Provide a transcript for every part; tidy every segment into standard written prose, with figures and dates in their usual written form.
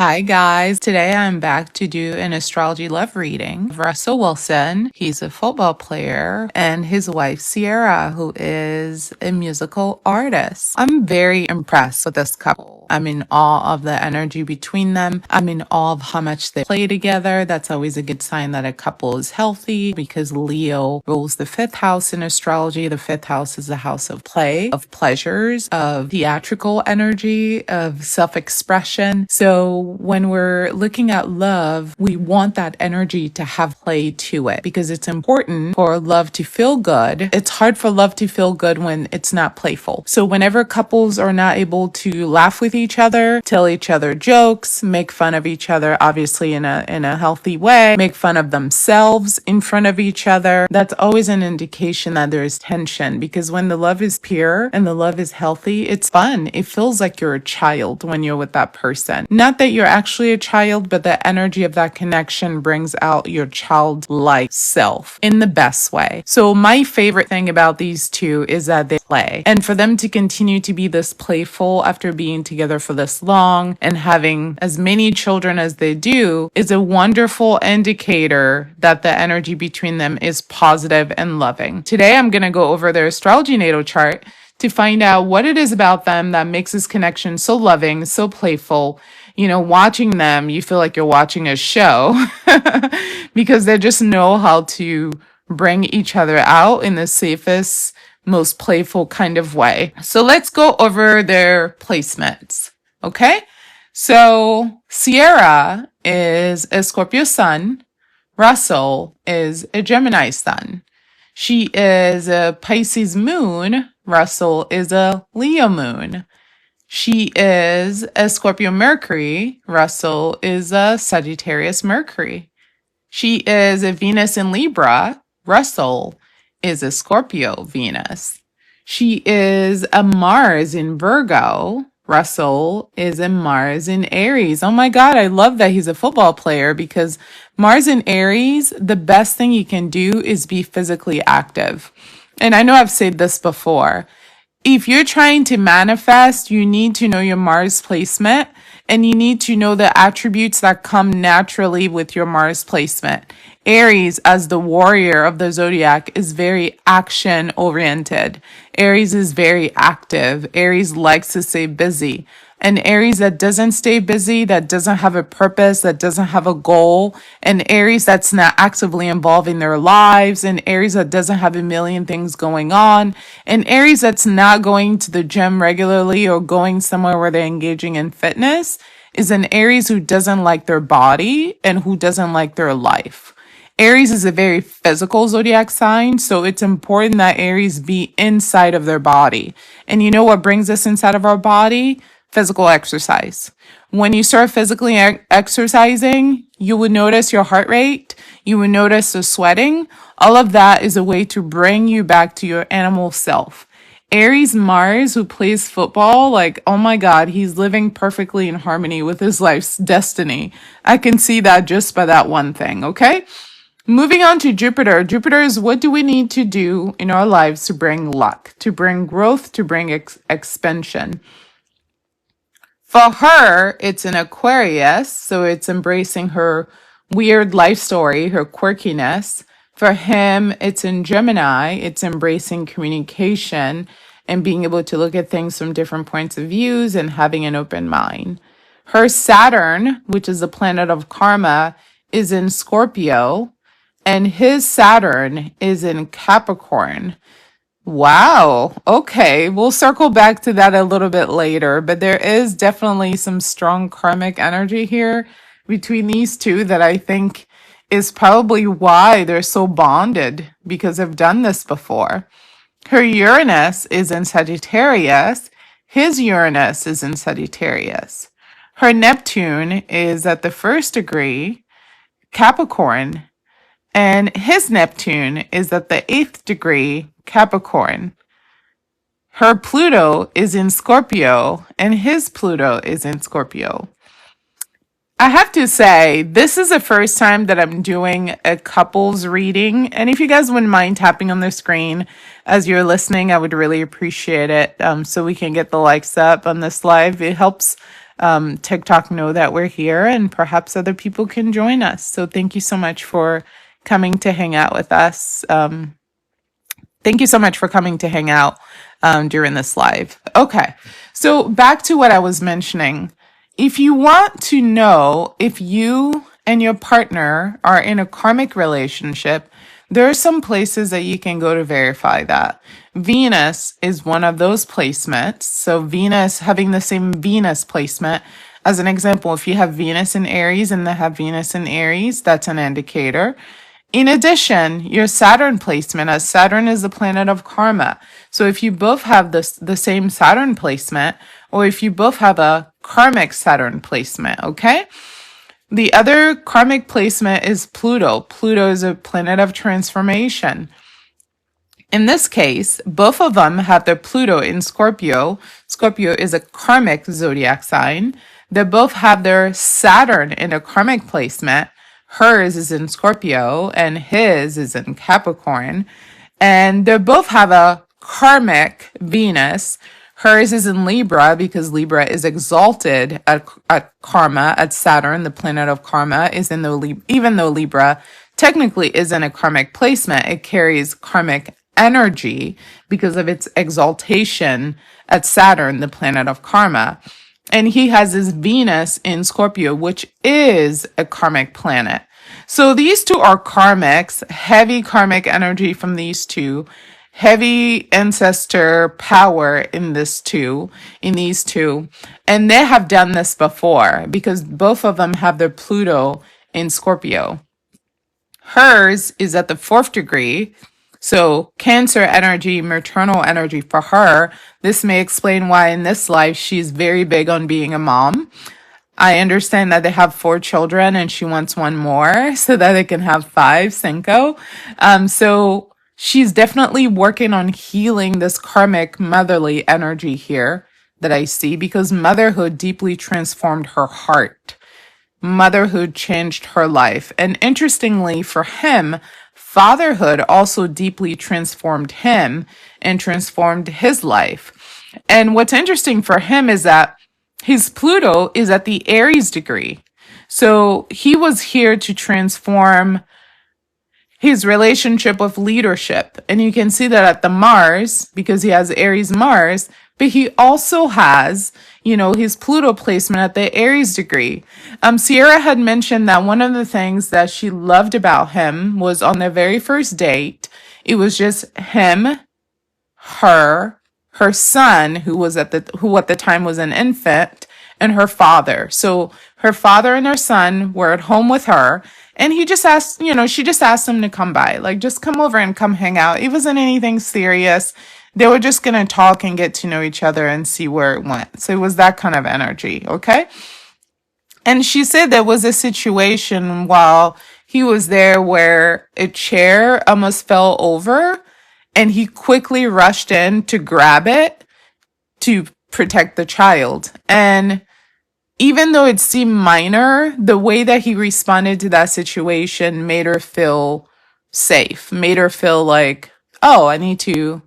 Hi guys, today I'm back to do an astrology love reading. Russell Wilson, he's a football player, and his wife Ciara, who is a musical artist. I'm very impressed with this couple. I'm in awe of the energy between them. I'm in awe of how much they play together. That's always a good sign that a couple is healthy because Leo rules the fifth house in astrology. The fifth house is the house of play, of pleasures, of theatrical energy, of self-expression. So when we're looking at love, we want that energy to have play to it because it's important for love to feel good. It's hard for love to feel good when it's not playful. So whenever couples are not able to laugh with each other, tell each other jokes, make fun of each other, obviously in a healthy way, make fun of themselves in front of each other, that's always an indication that there is tension, because when the love is pure and the love is healthy, it's fun. It feels like you're a child when you're with that person. Not that you're actually a child, but the energy of that connection brings out your childlike self in the best way. So my favorite thing about these two is that they play. And for them to continue to be this playful after being together for this long and having as many children as they do is a wonderful indicator that the energy between them is positive and loving. Today I'm going to go over their astrology natal chart to find out what it is about them that makes this connection so loving, so playful. You know, watching them, you feel like you're watching a show because they just know how to bring each other out in the safest, most playful kind of way. So let's go over their placements. Okay. So Ciara is a Scorpio sun. Russell is a Gemini sun. She is a Pisces moon. Russell is a Leo moon. She is a Scorpio Mercury. Russell is a Sagittarius Mercury. She is a Venus in Libra. Russell is a Scorpio Venus. She is a Mars in Virgo. Russell is a Mars in Aries. Oh my God, I love that he's a football player because Mars in Aries, the best thing you can do is be physically active. And I know I've said this before. If you're trying to manifest, you need to know your Mars placement and you need to know the attributes that come naturally with your Mars placement. Aries, as the warrior of the zodiac, is very action oriented. Aries is very active. Aries likes to stay busy. An Aries that doesn't stay busy, that doesn't have a purpose, that doesn't have a goal, an Aries that's not actively involved in their lives, an Aries that doesn't have a million things going on, an Aries that's not going to the gym regularly or going somewhere where they're engaging in fitness is an Aries who doesn't like their body and who doesn't like their life. Aries is a very physical zodiac sign, so it's important that Aries be inside of their body. And you know what brings us inside of our body? Physical exercise. When you start physically exercising, you would notice your heart rate, you would notice the sweating. All of that is a way to bring you back to your animal self. Aries Mars, who plays football, like, oh my God, he's living perfectly in harmony with his life's destiny. I can see that just by that one thing, okay? Moving on to Jupiter. Jupiter is what do we need to do in our lives to bring luck, to bring growth, to bring expansion. For her, it's an Aquarius, so it's embracing her weird life story, her quirkiness. For him, it's in Gemini, it's embracing communication and being able to look at things from different points of views and having an open mind. Her Saturn, which is the planet of karma, is in Scorpio, and his Saturn is in Capricorn. Wow. Okay. We'll circle back to that a little bit later, but there is definitely some strong karmic energy here between these two that I think is probably why they're so bonded, because they've done this before. Her Uranus is in Sagittarius. His Uranus is in Sagittarius. Her Neptune is at the first degree, Capricorn, and his Neptune is at the 8th degree, Capricorn. Her Pluto is in Scorpio, and his Pluto is in Scorpio. I have to say, this is the first time that I'm doing a couples reading. And if you guys wouldn't mind tapping on the screen as you're listening, I would really appreciate it. So we can get the likes up on this live. It helps TikTok know that we're here, and perhaps other people can join us. So thank you so much for coming to hang out with us. Thank you so much for coming to hang out during this live. Okay, so back to what I was mentioning. If you want to know if you and your partner are in a karmic relationship, there are some places that you can go to verify that. Venus is one of those placements. So Venus, having the same Venus placement, as an example, if you have Venus in Aries and they have Venus in Aries, that's an indicator. In addition, your Saturn placement, as Saturn is the planet of karma. So if you both have the same Saturn placement, or if you both have a karmic Saturn placement, okay? The other karmic placement is Pluto. Pluto is a planet of transformation. In this case, both of them have their Pluto in Scorpio. Scorpio is a karmic zodiac sign. They both have their Saturn in a karmic placement. Hers is in Scorpio and his is in Capricorn. And they both have a karmic Venus. Hers is in Libra because Libra is exalted at karma, at Saturn, the planet of karma, is in the even though Libra technically is in a karmic placement, it carries karmic energy because of its exaltation at Saturn, the planet of karma. And he has his Venus in Scorpio, which is a karmic planet. So these two are karmics, heavy karmic energy from these two, heavy ancestor power in these two. And they have done this before because both of them have their Pluto in Scorpio. Hers is at the 4th degree. So Cancer energy, maternal energy for her. This may explain why in this life she's very big on being a mom. I understand that they have 4 children and she wants one more so that they can have 5, cinco. So she's definitely working on healing this karmic motherly energy here that I see because motherhood deeply transformed her heart. Motherhood changed her life. And interestingly for him, fatherhood also deeply transformed him and transformed his life. And what's interesting for him is that his Pluto is at the Aries degree. So he was here to transform his relationship with leadership. And you can see that at the Mars, because he has Aries Mars, but he also has, his Pluto placement at the Aries degree. Ciara had mentioned that one of the things that she loved about him was on their very first date, it was just him, her son, who at the time was an infant, and her father. So her father and her son were at home with her, and he just asked, she just asked him to come by, like just come over and come hang out. It wasn't anything serious. They were just going to talk and get to know each other and see where it went. So it was that kind of energy, okay? And she said there was a situation while he was there where a chair almost fell over and he quickly rushed in to grab it to protect the child. And even though it seemed minor, the way that he responded to that situation made her feel safe, made her feel like, oh, I need to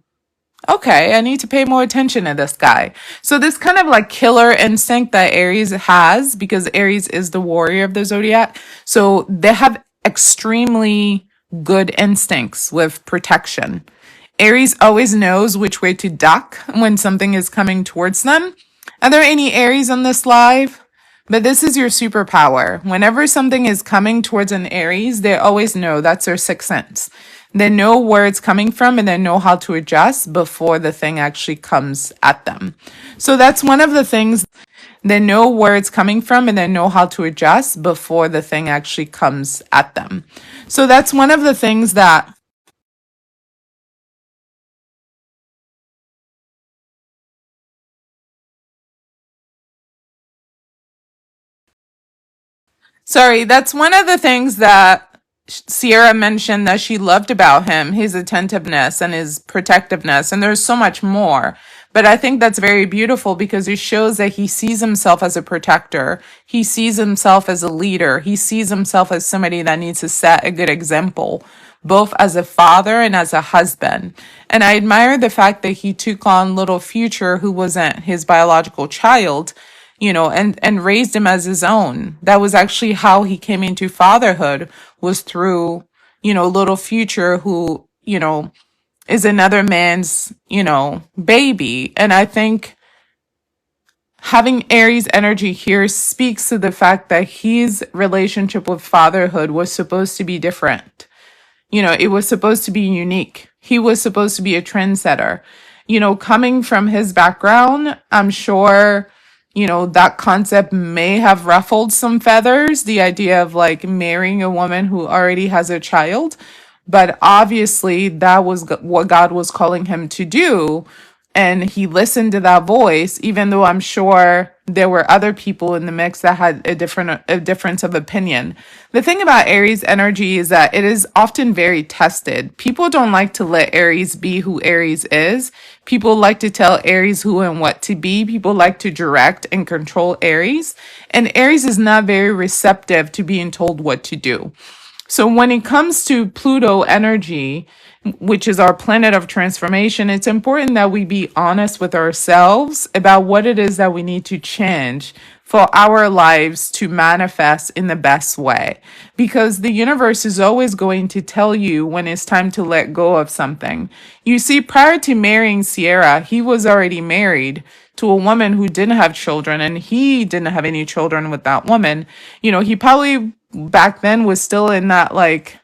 pay more attention to this guy. So this kind of like killer instinct that Aries has, because Aries is the warrior of the zodiac. So they have extremely good instincts with protection. Aries always knows which way to duck when something is coming towards them. Are there any Aries on this live? But this is your superpower. Whenever something is coming towards an Aries, they always know. That's their sixth sense. They know where it's coming from and they know how to adjust before the thing actually comes at them. So that's one of the things. They know where it's coming from and they know how to adjust before the thing actually comes at them. So that's one of the things that that's one of the things that Ciara mentioned that she loved about him, his attentiveness and his protectiveness. And there's so much more. But I think that's very beautiful because it shows that he sees himself as a protector. He sees himself as a leader. He sees himself as somebody that needs to set a good example, both as a father and as a husband. And I admire the fact that he took on little Future, who wasn't his biological child, and raised him as his own. That was actually how he came into fatherhood, was through, little Future, who, is another man's, baby. And I think having Aries energy here speaks to the fact that his relationship with fatherhood was supposed to be different. It was supposed to be unique. He was supposed to be a trendsetter. Coming from his background, I'm sure, that concept may have ruffled some feathers, the idea of like marrying a woman who already has a child. But obviously, that was what God was calling him to do. And he listened to that voice, even though I'm sure there were other people in the mix that had a difference of opinion. The thing about Aries energy is that it is often very tested. People don't like to let Aries be who Aries is. People like to tell Aries who and what to be. People like to direct and control Aries. And Aries is not very receptive to being told what to do. So when it comes to Pluto energy, which is our planet of transformation, it's important that we be honest with ourselves about what it is that we need to change for our lives to manifest in the best way. Because the universe is always going to tell you when it's time to let go of something. You see, prior to marrying Ciara, he was already married to a woman who didn't have children, and he didn't have any children with that woman. He probably back then was still in that like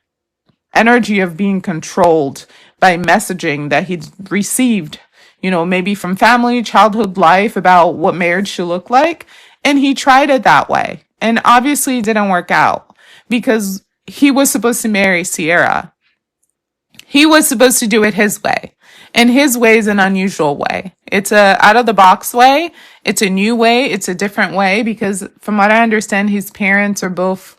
energy of being controlled by messaging that he'd received, maybe from family, childhood life about what marriage should look like. And he tried it that way. And obviously it didn't work out because he was supposed to marry Ciara. He was supposed to do it his way. And his way is an unusual way. It's a out of the box way. It's a new way. It's a different way because from what I understand, his parents are both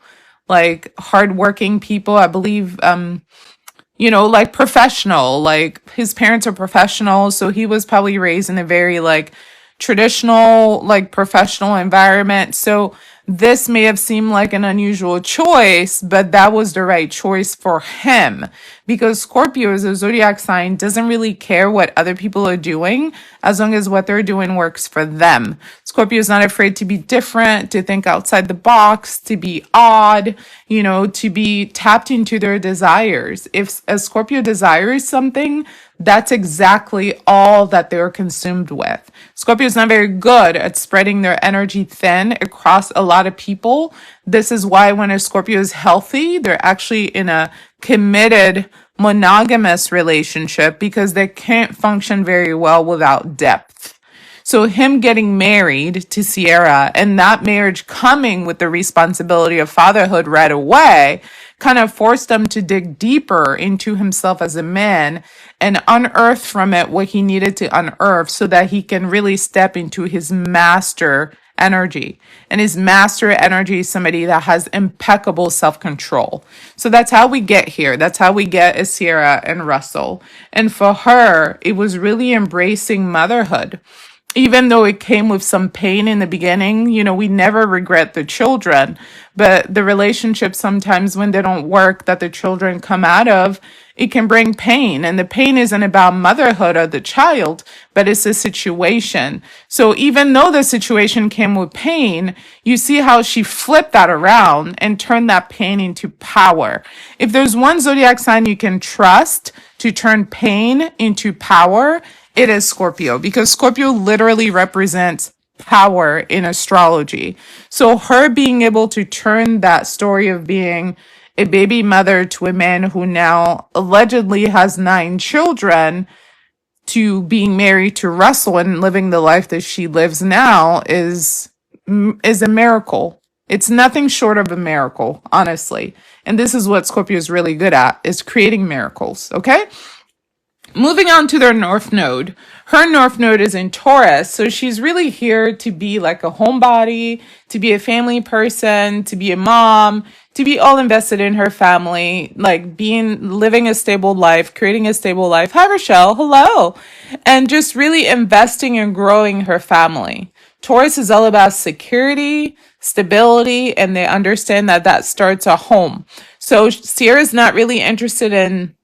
like hardworking people. I believe, like professional, like his parents are professionals. So he was probably raised in a very like traditional, like professional environment. So this may have seemed like an unusual choice, but that was the right choice for him because Scorpio as a zodiac sign doesn't really care what other people are doing as long as what they're doing works for them. Scorpio is not afraid to be different, to think outside the box, to be odd, to be tapped into their desires. If a Scorpio desires something, that's exactly all that they're consumed with. Scorpio is not very good at spreading their energy thin across a lot of people. This is why when a Scorpio is healthy, they're actually in a committed monogamous relationship because they can't function very well without depth. So him getting married to Ciara and that marriage coming with the responsibility of fatherhood right away kind of forced him to dig deeper into himself as a man and unearth from it what he needed to unearth so that he can really step into his master energy. And his master energy is somebody that has impeccable self-control. So that's how we get here. That's how we get a Ciara and Russell. And for her, it was really embracing motherhood. Even though it came with some pain in the beginning, we never regret the children, but the relationship sometimes when they don't work that the children come out of, it can bring pain. And the pain isn't about motherhood or the child, but it's a situation. So even though the situation came with pain, you see how she flipped that around and turned that pain into power. If there's one zodiac sign you can trust to turn pain into power, it is Scorpio, because Scorpio literally represents power in astrology. So her being able to turn that story of being a baby mother to a man who now allegedly has 9 children to being married to Russell and living the life that she lives now is a miracle. It's nothing short of a miracle, honestly. And this is what Scorpio is really good at, is creating miracles, okay? Moving on to their North Node. Her North Node is in Taurus, so she's really here to be like a homebody, to be a family person, to be a mom, to be all invested in her family, like living a stable life, creating a stable life. Hi, Rochelle. Hello. And just really investing and growing her family. Taurus is all about security, stability, and they understand that that starts at home. So Ciara's not really interested in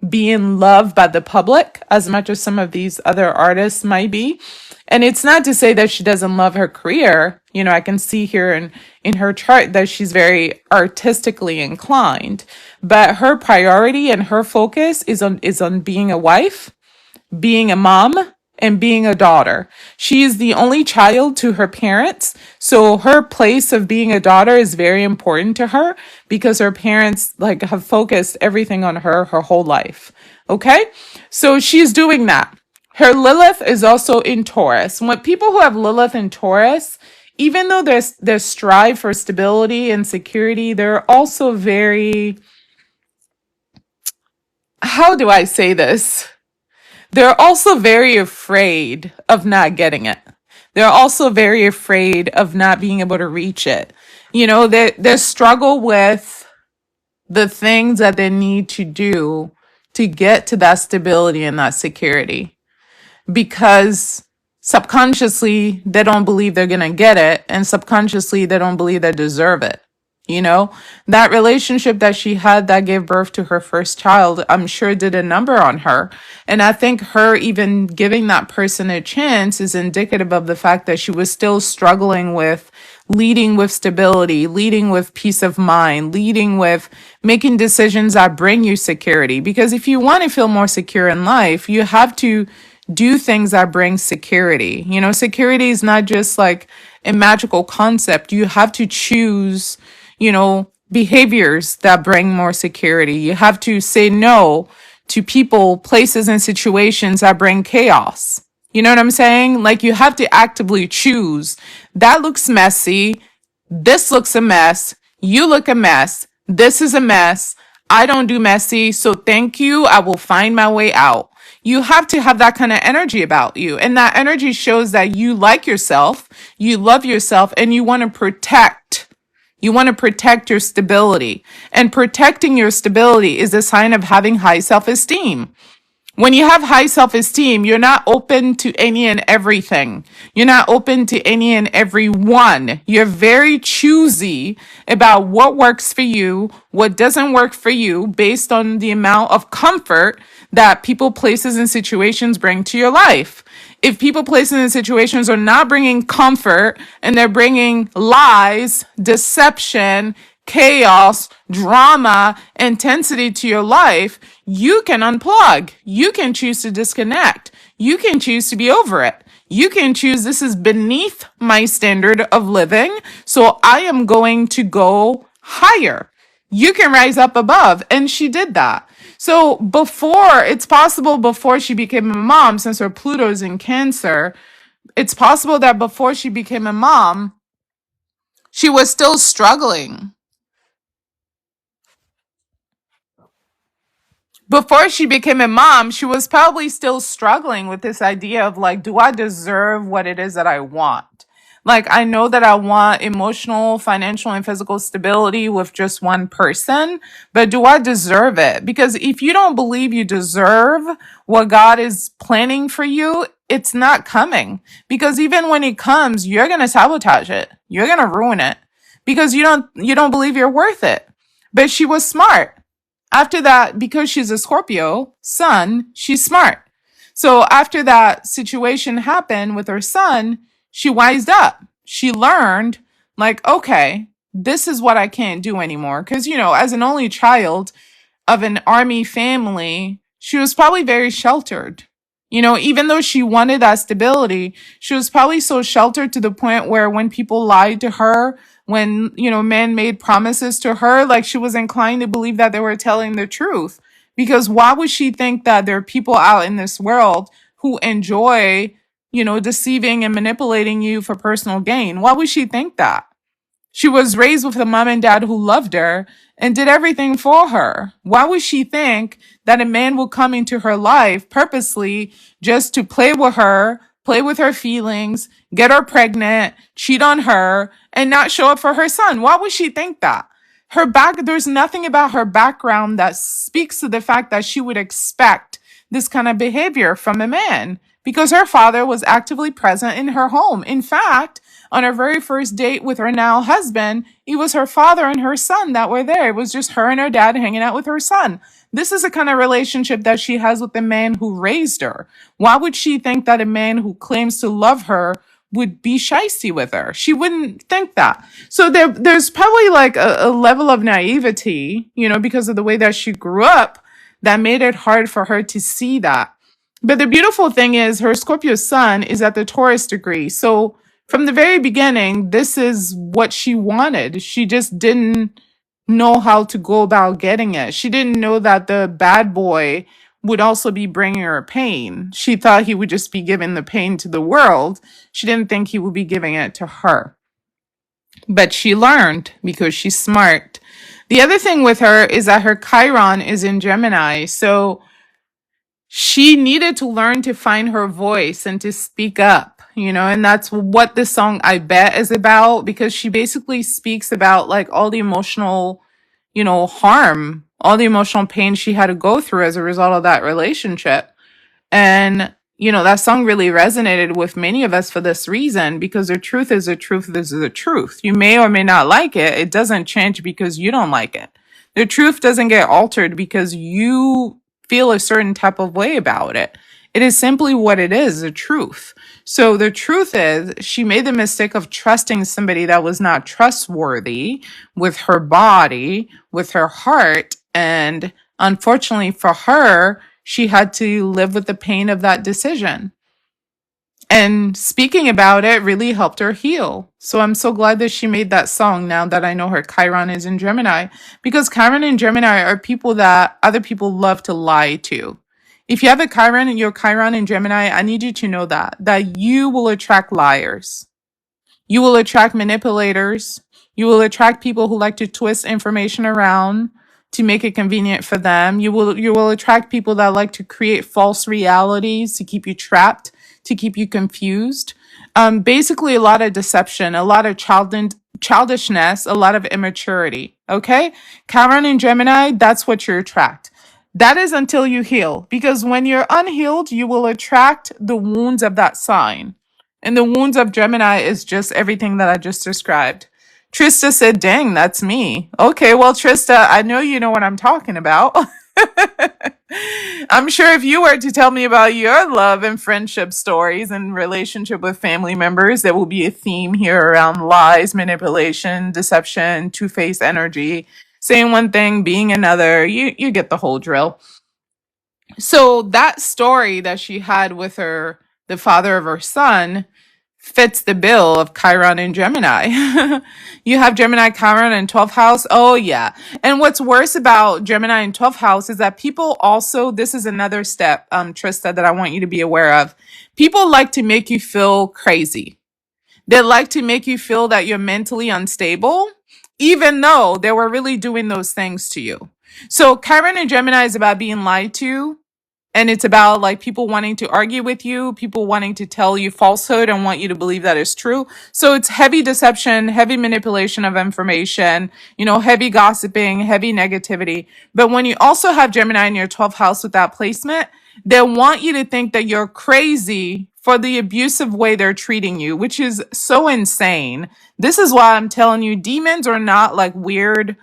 being loved by the public as much as some of these other artists might be. And it's not to say that she doesn't love her career. I can see here in her chart that she's very artistically inclined, but her priority and her focus is on being a wife, being a mom, and being a daughter. She is the only child to her parents. So her place of being a daughter is very important to her because her parents have focused everything on her whole life. Okay? So she's doing that. Her Lilith is also in Taurus. When people who have Lilith in Taurus, even though there's strive for stability and security, they're also very, how do I say this? They're also very afraid of not getting it. They're also very afraid of not being able to reach it. They struggle with the things that they need to do to get to that stability and that security, because subconsciously they don't believe they're going to get it, and subconsciously they don't believe they deserve it. That relationship that she had that gave birth to her first child, I'm sure did a number on her. And I think her even giving that person a chance is indicative of the fact that she was still struggling with leading with stability, leading with peace of mind, leading with making decisions that bring you security. Because if you want to feel more secure in life, you have to do things that bring security. Security is not just like a magical concept. You have to choose behaviors that bring more security. You have to say no to people, places, and situations that bring chaos. You know what I'm saying? Like, you have to actively choose. That looks messy. This looks a mess. You look a mess. This is a mess. I don't do messy. So thank you. I will find my way out. You have to have that kind of energy about you. And that energy shows that you like yourself, you love yourself, and you want to protect. You want to protect your stability. And protecting your stability is a sign of having high self-esteem. When you have high self-esteem, you're not open to any and everything. You're not open to any and everyone. You're very choosy about what works for you, what doesn't work for you, based on the amount of comfort that people, places, and situations bring to your life. If people, places, and situations are not bringing comfort and they're bringing lies, deception, chaos, drama, intensity to your life, you can unplug. You can choose to disconnect. You can choose to be over it. You can choose, this is beneath my standard of living, so I am going to go higher. You can rise up above. And she did that. So it's possible before she became a mom, since her Pluto's in Cancer, it's possible that before she became a mom, she was still struggling. Before she became a mom, she was probably still struggling with this idea of like, do I deserve what it is that I want? Like, I know that I want emotional, financial, and physical stability with just one person, but do I deserve it? Because if you don't believe you deserve what God is planning for you, it's not coming. Because even when it comes, you're going to sabotage it. You're going to ruin it because you don't believe you're worth it. But she was smart. After that, because she's a Scorpio sun, she's smart. So after that situation happened with her son, she wised up. She learned, like, okay, this is what I can't do anymore. Because, as an only child of an army family, she was probably very sheltered. Even though she wanted that stability, she was probably so sheltered to the point where when people lied to her, when, men made promises to her, like, she was inclined to believe that they were telling the truth. Because why would she think that there are people out in this world who enjoy, deceiving and manipulating you for personal gain? Why would she think that? She was raised with a mom and dad who loved her and did everything for her. Why would she think that a man will come into her life purposely just to play with her feelings, get her pregnant, cheat on her, and not show up for her son? Why would she think that? There's nothing about her background that speaks to the fact that she would expect this kind of behavior from a man, because her father was actively present in her home. In fact, On her very first date with her now husband, it was her father and her son that were there. It was just her and her dad hanging out with her son. This is the kind of relationship that she has with the man who raised her. Why would she think that a man who claims to love her would be shysty with her? She wouldn't think that. So there's probably like a level of naivety, because of the way that she grew up, that made it hard for her to see that. But the beautiful thing is her Scorpio sun is at the Taurus degree. So from the very beginning, this is what she wanted. She just didn't know how to go about getting it. She didn't know that the bad boy would also be bringing her pain. She thought he would just be giving the pain to the world. She didn't think he would be giving it to her. But she learned because she's smart. The other thing with her is that her Chiron is in Gemini. So she needed to learn to find her voice and to speak up, and that's what this song I Bet is about, because she basically speaks about like all the emotional, harm, all the emotional pain she had to go through as a result of that relationship. And, that song really resonated with many of us for this reason, because the truth is the truth is the truth. You may or may not like it. It doesn't change because you don't like it. The truth doesn't get altered because you feel a certain type of way about it. It is simply what it is, the truth. So the truth is she made the mistake of trusting somebody that was not trustworthy with her body, with her heart. And unfortunately for her, she had to live with the pain of that decision. And speaking about it really helped her heal. So I'm so glad that she made that song now that I know her Chiron is in Gemini. Because Chiron and Gemini are people that other people love to lie to. If you have a Chiron and your Chiron in Gemini, I need you to know that you will attract liars. You will attract manipulators. You will attract people who like to twist information around to make it convenient for them. You will attract people that like to create false realities to keep you trapped, to keep you confused. Basically, a lot of deception, a lot of childishness, a lot of immaturity. Okay? Chiron and Gemini, that's what you attract. That is until you heal. Because when you're unhealed, you will attract the wounds of that sign. And the wounds of Gemini is just everything that I just described. Trista said, dang, that's me. Okay, well, Trista, I know you know what I'm talking about. I'm sure if you were to tell me about your love and friendship stories and relationship with family members, there will be a theme here around lies, manipulation, deception, two-faced energy, saying one thing, being another. You get the whole drill. So that story that she had with the father of her son, fits the bill of Chiron and Gemini. You have Gemini, Chiron in 12th house. Oh, yeah. And what's worse about Gemini in 12th house is that people also, this is another step, Trista, that I want you to be aware of. People like to make you feel crazy. They like to make you feel that you're mentally unstable, even though they were really doing those things to you. So Chiron and Gemini is about being lied to. And it's about like people wanting to argue with you, people wanting to tell you falsehood and want you to believe that is true. So it's heavy deception, heavy manipulation of information, heavy gossiping, heavy negativity. But when you also have Gemini in your 12th house with that placement, they want you to think that you're crazy for the abusive way they're treating you, which is so insane. This is why I'm telling you, demons are not like weird,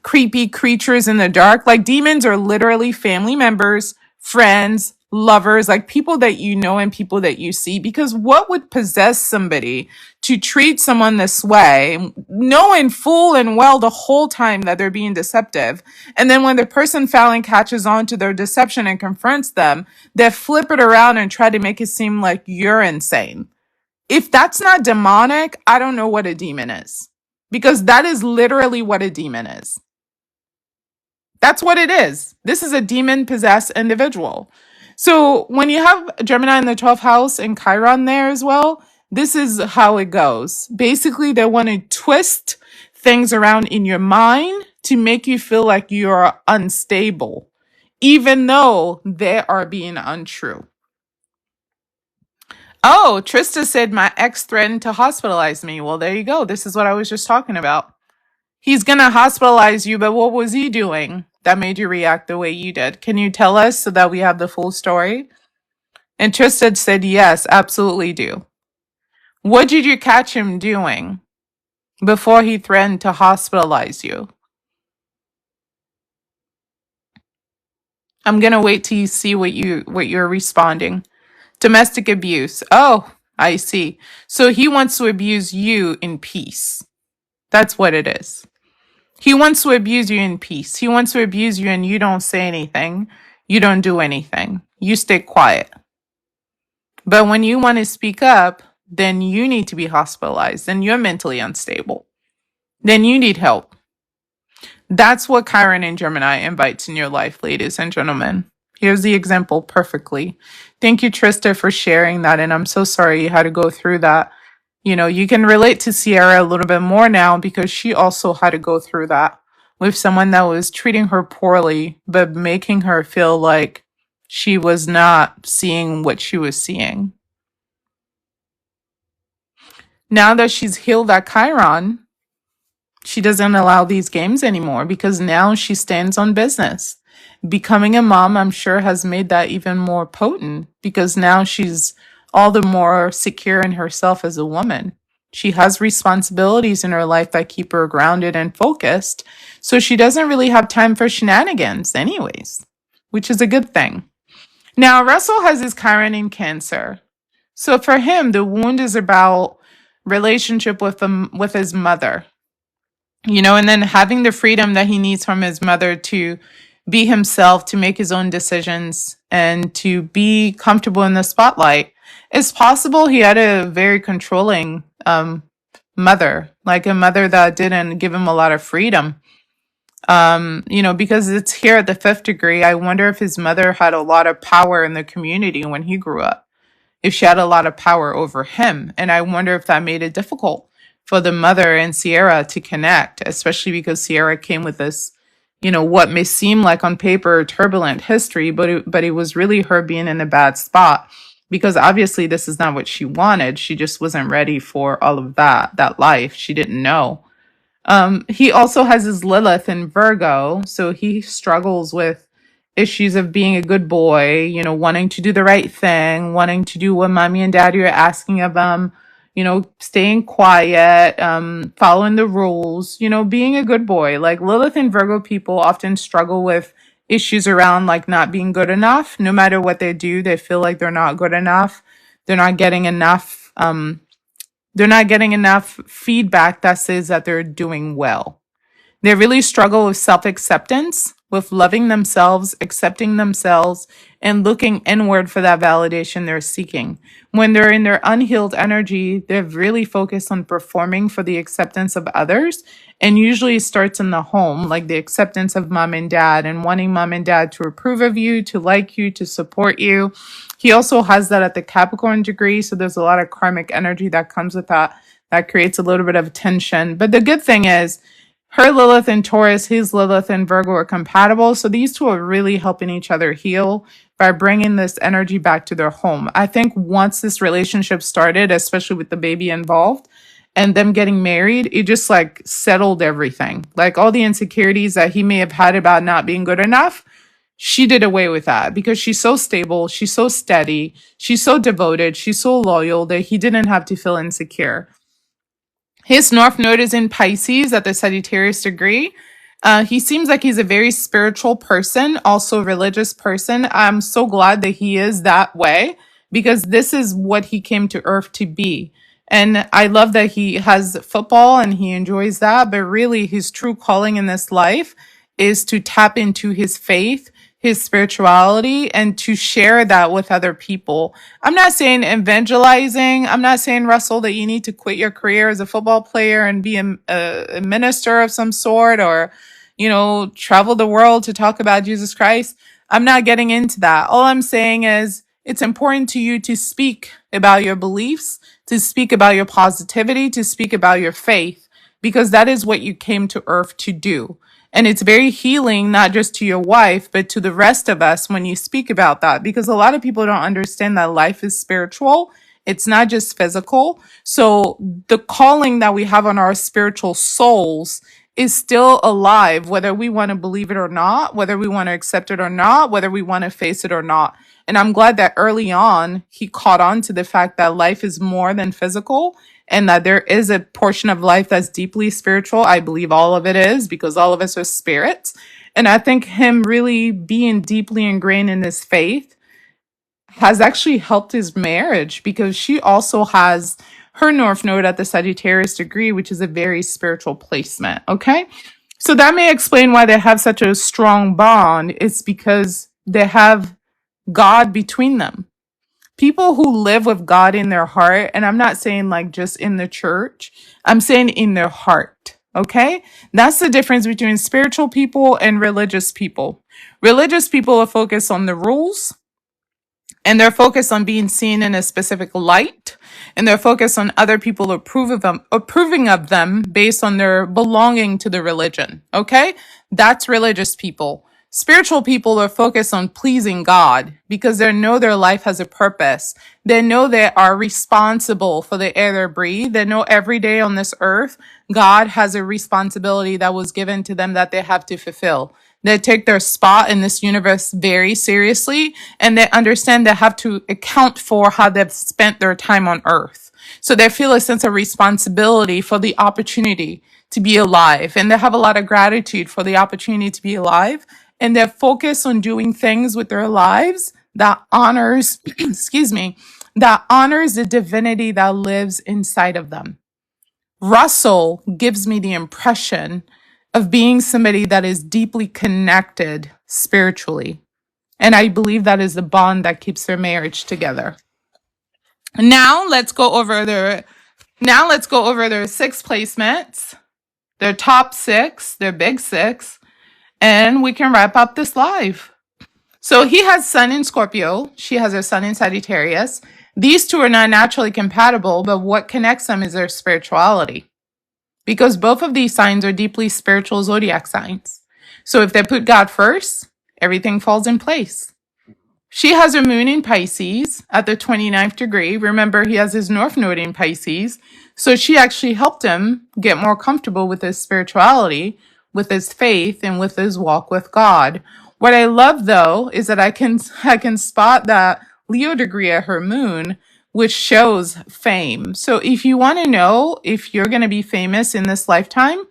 creepy creatures in the dark. Like demons are literally family members, friends, lovers, like people that you know and people that you see. Because what would possess somebody to treat someone this way, knowing full and well the whole time that they're being deceptive? And then when the person finally catches on to their deception and confronts them, they flip it around and try to make it seem like you're insane. If that's not demonic, I don't know what a demon is. Because that is literally what a demon is. That's what it is. This is a demon-possessed individual. So when you have Gemini in the 12th house and Chiron there as well, this is how it goes. Basically, they want to twist things around in your mind to make you feel like you're unstable, even though they are being untrue. Oh, Trista said my ex threatened to hospitalize me. Well, there you go. This is what I was just talking about. He's going to hospitalize you, but what was he doing that made you react the way you did? Can you tell us so that we have the full story? And Tristan said, yes, absolutely do. What did you catch him doing before he threatened to hospitalize you? I'm gonna wait till you see what you're responding. Domestic abuse. Oh, I see. So he wants to abuse you in peace. That's what it is. He wants to abuse you in peace. He wants to abuse you and you don't say anything. You don't do anything. You stay quiet. But when you want to speak up, then you need to be hospitalized. Then you're mentally unstable. Then you need help. That's what Chiron and Gemini invites in your life, ladies and gentlemen. Here's the example perfectly. Thank you, Trista, for sharing that. And I'm so sorry you had to go through that. You know, you can relate to Ciara a little bit more now because she also had to go through that with someone that was treating her poorly, but making her feel like she was not seeing what she was seeing. Now that she's healed that Chiron, she doesn't allow these games anymore because now she stands on business. Becoming a mom, I'm sure, has made that even more potent because now she's all the more secure in herself as a woman. She has responsibilities in her life that keep her grounded and focused. So she doesn't really have time for shenanigans anyways, which is a good thing. Now, Russell has his Chiron in Cancer. So for him, the wound is about relationship with his mother. You know, and then having the freedom that he needs from his mother to be himself, to make his own decisions, and to be comfortable in the spotlight. It's possible he had a very controlling mother, like a mother that didn't give him a lot of freedom. You know, because it's here at the 5th degree, I wonder if his mother had a lot of power in the community when he grew up, if she had a lot of power over him. And I wonder if that made it difficult for the mother and Ciara to connect, especially because Ciara came with this, you know, what may seem like on paper turbulent history, but it was really her being in a bad spot because obviously this is not what she wanted. She just wasn't ready for all of that life. She didn't know. He also has his Lilith in Virgo, so he struggles with issues of being a good boy, you know, wanting to do the right thing, wanting to do what mommy and daddy are asking of him, you know, staying quiet, following the rules, you know, being a good boy. Like Lilith and Virgo people often struggle with issues around like not being good enough. No matter what they do, they feel like they're not good enough. They're not getting enough. They're not getting enough feedback that says that they're doing well. They really struggle with self-acceptance, with loving themselves, accepting themselves, and looking inward for that validation they're seeking. When they're in their unhealed energy, they're really focused on performing for the acceptance of others. And usually it starts in the home, like the acceptance of mom and dad and wanting mom and dad to approve of you, to like you, to support you. He also has that at the Capricorn degree. So there's a lot of karmic energy that comes with that. That creates a little bit of tension. But the good thing is, her Lilith and Taurus, his Lilith and Virgo are compatible. So these two are really helping each other heal by bringing this energy back to their home. I think once this relationship started, especially with the baby involved and them getting married, it just like settled everything. Like all the insecurities that he may have had about not being good enough, she did away with that because she's so stable, she's so steady, she's so devoted, she's so loyal that he didn't have to feel insecure. His North Node is in Pisces at the Sagittarius degree. He seems like he's a very spiritual person, also a religious person. I'm so glad that he is that way because this is what he came to Earth to be. And I love that he has football and he enjoys that, but really his true calling in this life is to tap into his faith, his spirituality, and to share that with other people. I'm not saying evangelizing. I'm not saying, Russell, that you need to quit your career as a football player and be a minister of some sort or, you know, travel the world to talk about Jesus Christ. I'm not getting into that. All I'm saying is it's important to you to speak about your beliefs, to speak about your positivity, to speak about your faith, because that is what you came to Earth to do. And it's very healing, not just to your wife, but to the rest of us when you speak about that, because a lot of people don't understand that life is spiritual. It's not just physical. So the calling that we have on our spiritual souls is still alive, whether we want to believe it or not, whether we want to accept it or not, whether we want to face it or not. And I'm glad that early on he caught on to the fact that life is more than physical and that there is a portion of life that's deeply spiritual. I believe all of it is, because all of us are spirits. And I think him really being deeply ingrained in his faith has actually helped his marriage, because she also has her North Node at the Sagittarius degree, which is a very spiritual placement. Okay. So that may explain why they have such a strong bond. It's because they have God between them. People who live with God in their heart, and I'm not saying like just in the church, I'm saying in their heart. Okay. That's the difference between spiritual people and religious people. Religious people are focused on the rules, and they're focused on being seen in a specific light, and they're focused on other people approving of them based on their belonging to the religion. Okay? That's religious people. Spiritual people are focused on pleasing God because they know their life has a purpose. They know they are responsible for the air they breathe. They know every day on this earth, God has a responsibility that was given to them that they have to fulfill. They take their spot in this universe very seriously, and they understand they have to account for how they've spent their time on earth. So they feel a sense of responsibility for the opportunity to be alive, and they have a lot of gratitude for the opportunity to be alive, and they're focused on doing things with their lives that honors, excuse me, that honors the divinity that lives inside of them. Russell gives me the impression of being somebody that is deeply connected spiritually. And I believe that is the bond that keeps their marriage together. Now let's go over their 6 placements, their top 6, their big 6, and we can wrap up this live. So he has Sun in Scorpio. She has her Sun in Sagittarius. These two are not naturally compatible, but what connects them is their spirituality, because both of these signs are deeply spiritual zodiac signs. So if they put God first, everything falls in place. She has her moon in Pisces at the 29th degree. Remember, he has his North Node in Pisces. So she actually helped him get more comfortable with his spirituality, with his faith, and with his walk with God. What I love, though, is that I can spot that Leo degree at her moon, which shows fame. So if you want to know if you're going to be famous in this lifetime,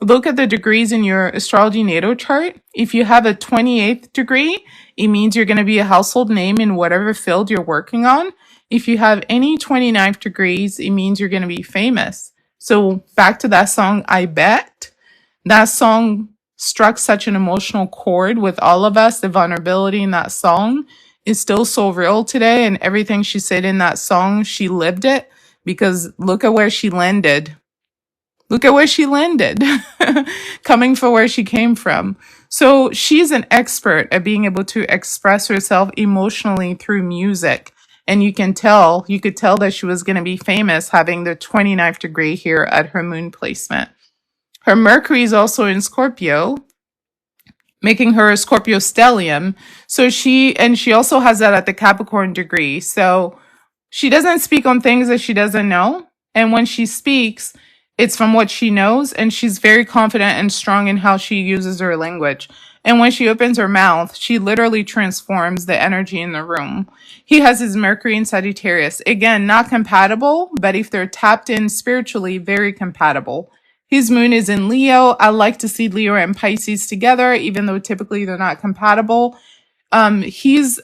look at the degrees in your astrology natal chart. If you have a 28th degree, it means you're going to be a household name in whatever field you're working on. If you have any 29th degrees, it means you're going to be famous. So back to that song, I Bet. That song struck such an emotional chord with all of us. The vulnerability in that song is still so real today, and everything she said in that song, she lived it, because look at where she landed. Look at where she landed, coming from where she came from. So she's an expert at being able to express herself emotionally through music. And you could tell that she was going to be famous having the 29th degree here at her moon placement. Her Mercury is also in Scorpio, making her a Scorpio stellium. So she also has that at the Capricorn degree. So she doesn't speak on things that she doesn't know. And when she speaks, it's from what she knows. And she's very confident and strong in how she uses her language. And when she opens her mouth, she literally transforms the energy in the room. He has his Mercury in Sagittarius. Again, not compatible, but if they're tapped in spiritually, very compatible. His moon is in Leo. I like to see Leo and Pisces together, even though typically they're not compatible. His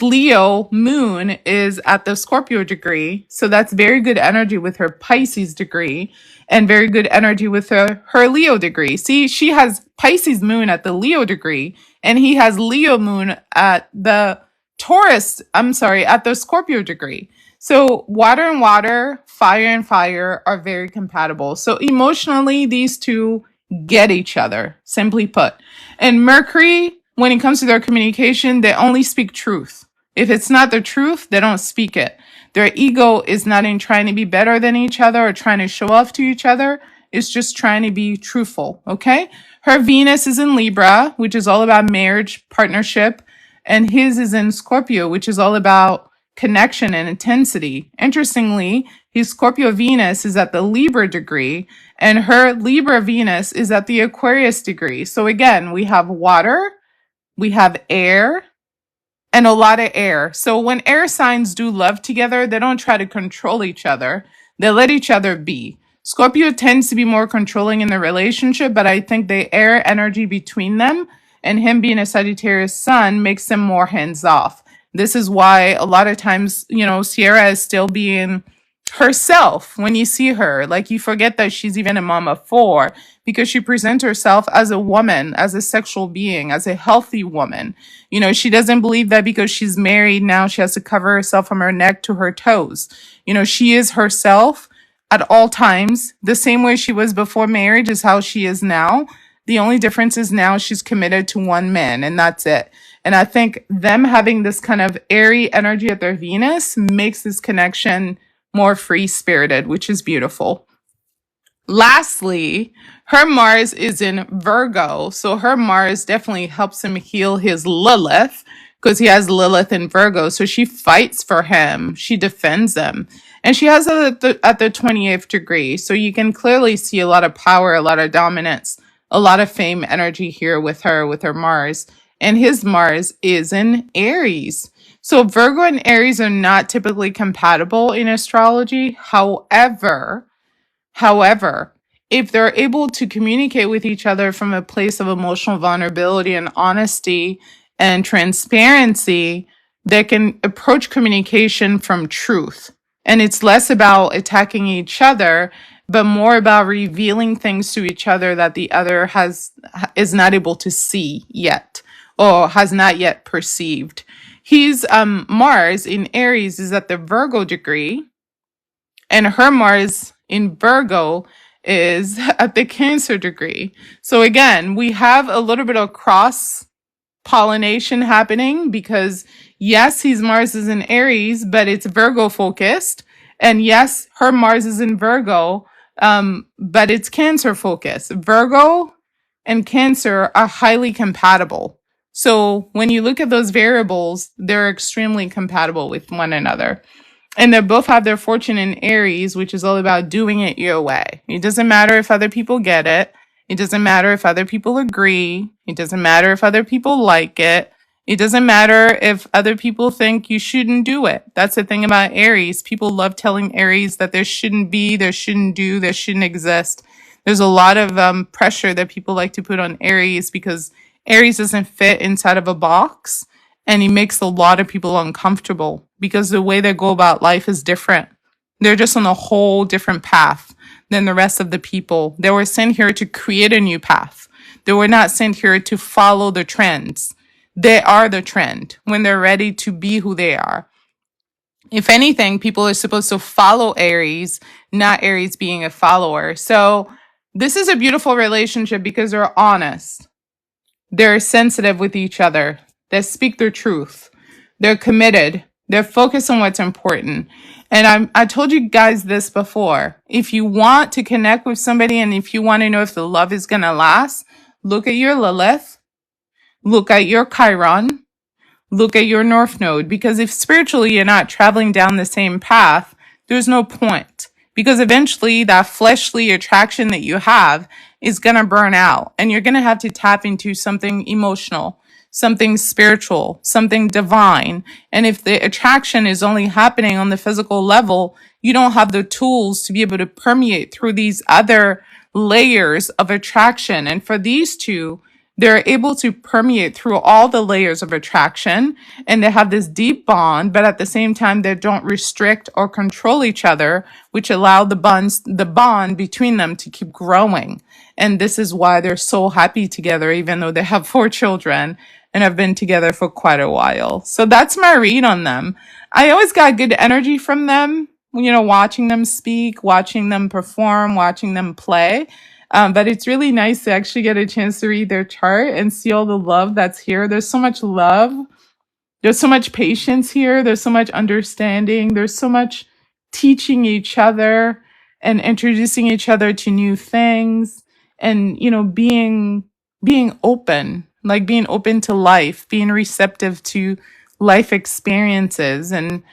Leo moon is at the Scorpio degree. So that's very good energy with her Pisces degree, and very good energy with her Leo degree. See, she has Pisces moon at the Leo degree, and he has Leo moon at the at the Scorpio degree. So water and water, fire and fire are very compatible. So emotionally, these two get each other, simply put. And Mercury, when it comes to their communication, they only speak truth. If it's not the truth, they don't speak it. Their ego is not in trying to be better than each other or trying to show off to each other. It's just trying to be truthful, okay? Her Venus is in Libra, which is all about marriage, partnership, and his is in Scorpio, which is all about connection and intensity. Interestingly, his Scorpio Venus is at the Libra degree, and her Libra Venus is at the Aquarius degree. So again, we have water, we have air, and a lot of air. So when air signs do love together, they don't try to control each other. They let each other be. Scorpio tends to be more controlling in the relationship, but I think the air energy between them and him being a Sagittarius sun makes him more hands off. This is why a lot of times, Ciara is still being herself when you see her. Like, you forget that she's even a mom of four because she presents herself as a woman, as a sexual being, as a healthy woman. She doesn't believe that because she's married now she has to cover herself from her neck to her toes. She is herself at all times. The same way she was before marriage is how she is now. The only difference is now she's committed to one man, and that's it. And I think them having this kind of airy energy at their Venus makes this connection more free-spirited, which is beautiful. Lastly, her Mars is in Virgo. So her Mars definitely helps him heal his Lilith because he has Lilith in Virgo. So she fights for him. She defends him. And she has it at the 28th degree. So you can clearly see a lot of power, a lot of dominance, a lot of fame energy here with her Mars. And his Mars is in Aries. So Virgo and Aries are not typically compatible in astrology. However, if they're able to communicate with each other from a place of emotional vulnerability and honesty and transparency, they can approach communication from truth. And it's less about attacking each other, but more about revealing things to each other that the other is not able to see yet or has not yet perceived. His Mars in Aries is at the Virgo degree, and her Mars in Virgo is at the Cancer degree. So again, we have a little bit of cross pollination happening because yes, his Mars is in Aries, but it's Virgo focused. And yes, her Mars is in Virgo, but it's Cancer focused. Virgo and Cancer are highly compatible. So when you look at those variables, they're extremely compatible with one another. And they both have their fortune in Aries, which is all about doing it your way. It doesn't matter if other people get it. It doesn't matter if other people agree. It doesn't matter if other people like it. It doesn't matter if other people think you shouldn't do it. That's the thing about Aries. People love telling Aries that there shouldn't be, there shouldn't do, there shouldn't exist. There's a lot of pressure that people like to put on Aries because Aries doesn't fit inside of a box. And it makes a lot of people uncomfortable because the way they go about life is different. They're just on a whole different path than the rest of the people. They were sent here to create a new path. They were not sent here to follow the trends. They are the trend when they're ready to be who they are. If anything, people are supposed to follow Aries, not Aries being a follower. So this is a beautiful relationship because they're honest. They're sensitive with each other. They speak their truth. They're committed. They're focused on what's important. And I told you guys this before. If you want to connect with somebody and if you want to know if the love is going to last, look at your Lilith, look at your Chiron, look at your North Node. Because if spiritually you're not traveling down the same path, there's no point. Because eventually that fleshly attraction that you have is going to burn out. And you're going to have to tap into something emotional, something spiritual, something divine. And if the attraction is only happening on the physical level, you don't have the tools to be able to permeate through these other layers of attraction. And for these two, they're able to permeate through all the layers of attraction and they have this deep bond, but at the same time, they don't restrict or control each other, which allow the bond between them to keep growing. And this is why they're so happy together, even though they have 4 children and have been together for quite a while. So that's my read on them. I always got good energy from them, watching them speak, watching them perform, watching them play. But it's really nice to actually get a chance to read their chart and see all the love that's here. There's so much love. There's so much patience here. There's so much understanding. There's so much teaching each other and introducing each other to new things and, being open, like being open to life, being receptive to life experiences and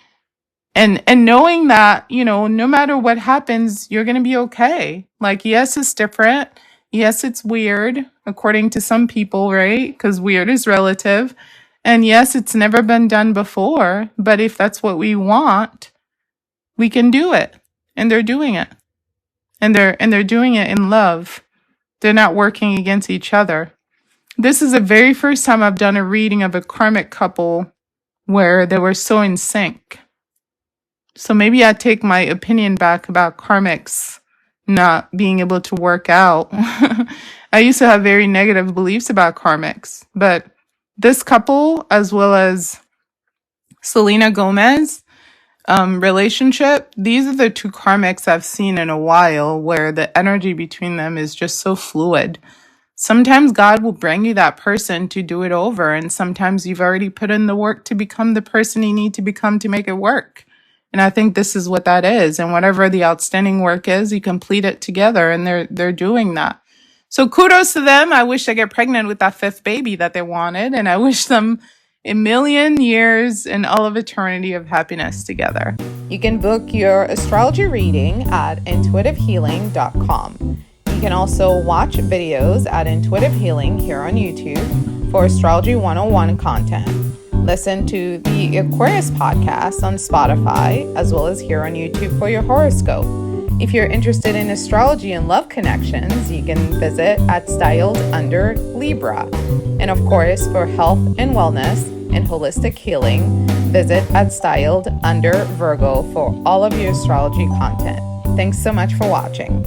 knowing that, no matter what happens, you're going to be okay. Like, yes, it's different. Yes, it's weird, according to some people, right? Because weird is relative. And yes, it's never been done before, but if that's what we want, we can do it. And they're doing it. And they're doing it in love. They're not working against each other. This is the very first time I've done a reading of a karmic couple where they were so in sync. So maybe I take my opinion back about karmics not being able to work out. I used to have very negative beliefs about karmics, but this couple, as well as Selena Gomez relationship, these are the two karmics I've seen in a while where the energy between them is just so fluid. Sometimes God will bring you that person to do it over, and sometimes you've already put in the work to become the person you need to become to make it work. And I think this is what that is. And whatever the outstanding work is, you complete it together, and they're doing that. So kudos to them. I wish they get pregnant with that fifth baby that they wanted, and I wish them a million years and all of eternity of happiness together. You can book your astrology reading at intuitivehealing.com. You can also watch videos at Intuitive Healing here on YouTube for Astrology 101 content. Listen to the Aquarius podcast on Spotify, as well as here on YouTube for your horoscope. If you're interested in astrology and love connections, you can visit at Styled Under Libra. And of course, for health and wellness and holistic healing, visit at Styled Under Virgo for all of your astrology content. Thanks so much for watching.